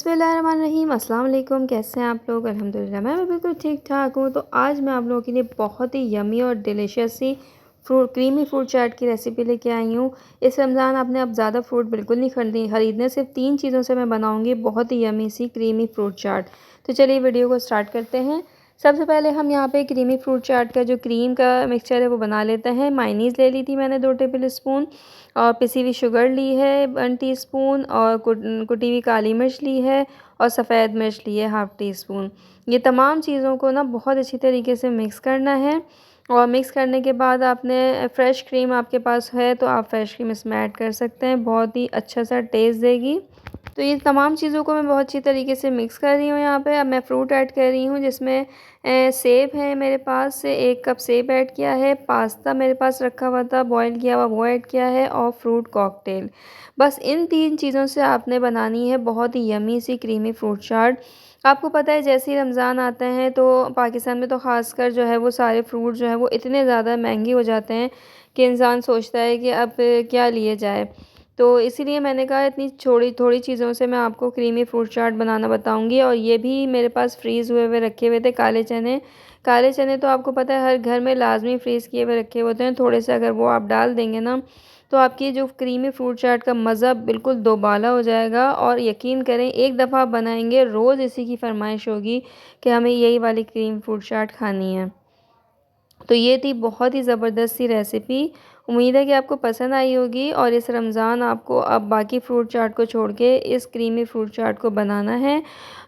बिस्मिल्लाहिर्रहमानिर्रहीम। अस्सलाम वालेकुम। कैसे हैं आप लोग? अल्हम्दुलिल्लाह मैं भी बिल्कुल ठीक ठाक हूँ। तो आज मैं आप लोगों के लिए बहुत ही यमी और डिलीशियस सी क्रीमी फ्रूट चाट की रेसिपी लेके आई हूँ। इस रमज़ान आपने अब ज़्यादा फ्रूट बिल्कुल नहीं खरीदने, सिर्फ 3 चीज़ों से मैं बनाऊँगी बहुत ही यमी सी क्रीमी फ्रूट चाट। तो चलिए वीडियो को स्टार्ट करते हैं। सबसे पहले हम यहाँ पे क्रीमी फ्रूट चाट का जो क्रीम का मिक्सचर है वो बना लेते हैं। मायोनीज़ ले ली थी मैंने 2 टेबल स्पून, और पिसी हुई शुगर ली है 1 टीस्पून, और कुटी हुई काली मिर्च ली है, और सफ़ेद मिर्च ली है 1/2 टीस्पून। ये तमाम चीज़ों को ना बहुत अच्छी तरीके से मिक्स करना है। और मिक्स करने के बाद आपने फ्रेश क्रीम आपके पास है तो आप फ्रेश क्रीम इसमें ऐड कर सकते हैं, बहुत ही अच्छा सा टेस्ट देगी। तो ये तमाम चीज़ों को मैं बहुत अच्छी तरीके से मिक्स कर रही हूँ। यहाँ पे अब मैं फ्रूट ऐड कर रही हूँ, जिसमें सेब है मेरे पास से 1 कप सेब ऐड किया है, पास्ता मेरे पास रखा हुआ था बॉईल किया हुआ वो ऐड किया है, और फ्रूट कॉकटेल। बस इन 3 चीज़ों से आपने बनानी है बहुत ही यमी सी क्रीमी फ्रूट चाट। आपको पता है जैसे ही रमज़ान आते हैं तो पाकिस्तान में तो ख़ासकर जो है वो सारे फ्रूट जो है वो इतने ज़्यादा महंगे हो जाते हैं कि इंसान सोचता है कि अब क्या लिए जाए। तो इसीलिए मैंने कहा इतनी थोड़ी थोड़ी चीज़ों से मैं आपको क्रीमी फ्रूट चाट बनाना बताऊंगी। और ये भी मेरे पास फ्रीज़ हुए हुए रखे हुए थे काले चने। काले चने तो आपको पता है हर घर में लाजमी फ्रीज़ किए हुए रखे होते हैं। थोड़े से अगर वो आप डाल देंगे ना तो आपकी जो क्रीमी फ्रूट चाट का मज़ा बिल्कुल दोबाला हो जाएगा। और यकीन करें एक दफ़ा आप बनाएंगे रोज़ इसी की फरमाइश होगी कि हमें यही वाली क्रीम फ्रूट चाट खानी है। तो ये थी बहुत ही ज़बरदस्त सी रेसिपी। उम्मीद है कि आपको पसंद आई होगी। और इस रमज़ान आपको अब बाकी फ्रूट चाट को छोड़ के इस क्रीमी फ्रूट चाट को बनाना है,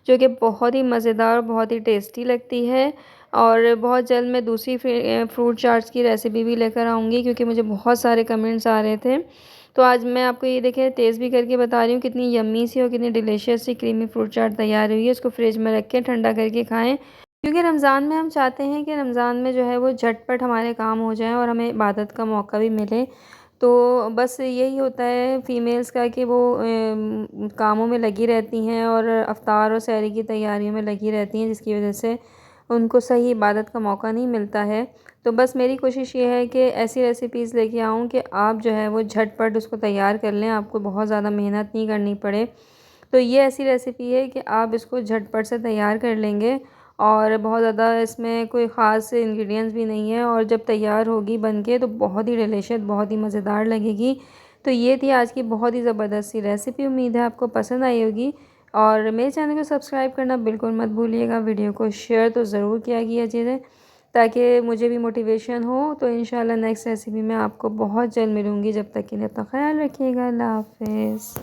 जो कि बहुत ही मज़ेदार और बहुत ही टेस्टी लगती है। और बहुत जल्द मैं दूसरी फ्रूट चाट्स की रेसिपी भी लेकर आऊँगी, क्योंकि मुझे बहुत सारे कमेंट्स आ रहे थे। तो आज मैं आपको ये देखिए टेस्ट भी करके बता रही हूँ कितनी यम्मी सी और कितनी डिलीशियस सी क्रीमी फ्रूट चाट तैयार हुई है। इसको फ्रिज में रख के ठंडा करके खाएँ, क्योंकि रमज़ान में हम चाहते हैं कि रमज़ान में जो है वो झटपट हमारे काम हो जाएँ और हमें इबादत का मौका भी मिले। तो बस यही होता है फ़ीमेल्स का कि वो कामों में लगी रहती हैं और इफ्तार और सहरी की तैयारियों में लगी रहती हैं, जिसकी वजह से उनको सही इबादत का मौका नहीं मिलता है। तो बस मेरी कोशिश ये है कि ऐसी रेसिपीज़ लेके आऊँ कि आप जो है वो झटपट उसको तैयार कर लें, आपको बहुत ज़्यादा मेहनत नहीं करनी पड़े। तो ये ऐसी रेसिपी है कि आप इसको झटपट से तैयार कर लेंगे, और बहुत ज़्यादा इसमें कोई ख़ास इंग्रेडिएंट्स भी नहीं है, और जब तैयार होगी बन के तो बहुत ही डिलीशियस बहुत ही मज़ेदार लगेगी। तो ये थी आज की बहुत ही ज़बरदस्त सी रेसिपी। उम्मीद है आपको पसंद आई होगी। और मेरे चैनल को सब्सक्राइब करना बिल्कुल मत भूलिएगा। वीडियो को शेयर तो ज़रूर किया कीजिए, ताकि मुझे भी मोटिवेशन हो। तो इंशाल्लाह नेक्स्ट रेसिपी में आपको बहुत जल्द मिलूँगी। जब तक के लिए अपना ख़्याल रखिएगा। अल्लाह हाफ़िज़।